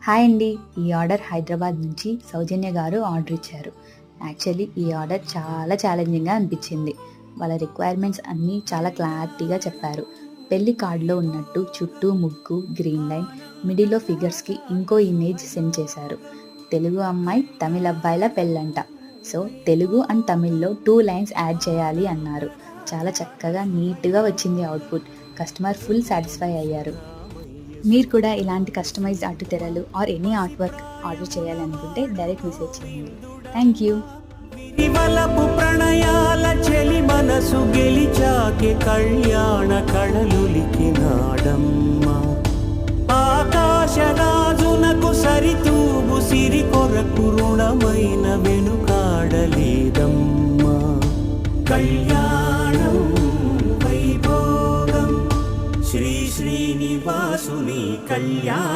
Hi అండి. ఈ order Hyderabad నుంచి సౌజన్య గారు ఆర్డర్ ఇచ్చారు. యాక్చువల్లీ ఈ ఆర్డర్ చాలా ఛాలెంజింగ్‌గా అనిపించింది. వాళ్ళ రిక్వైర్మెంట్స్ అన్నీ చాలా క్లారిటీగా చెప్పారు. పెళ్లి కార్డ్‌లో ఉన్నట్టు చుట్టూ ముగ్గు, గ్రీన్ లైన్, మిడిల్‌లో ఫిగర్స్‌కి ఇంకో ఇమేజ్ సెండ్ చేశారు. తెలుగు అమ్మాయి, తమిళ అబ్బాయిల పెళ్ళంట. సో తెలుగు అండ్ తమిళ్‌లో 2 లైన్స్ యాడ్ చేయాలి అన్నారు. చాలా చక్కగా నీట్‌గా వచ్చింది అవుట్‌పుట్. కస్టమర్ ఫుల్ సాటిస్ఫై అయ్యారు. మీరు కూడా ఇలాంటి కస్టమైజ్డ్ అడ్డుతెరలు or any art work order చేయాలనుకుంటే డైరెక్ట్ మెసేజ్ చేయండి. Thank you. వివలపు ప్రణయాల చెలి మనసు గెలిచాకే కళ్యాణ కళలులికినాడమ్మ. ఆకాశరాజునకు సరితూగు సిరి కొరకు రుణమైన వెనుకాడలేదమ్మా. కళ్యాణం వైభోగం శ్రీ శ్రీనివాసుని కళ్యాణ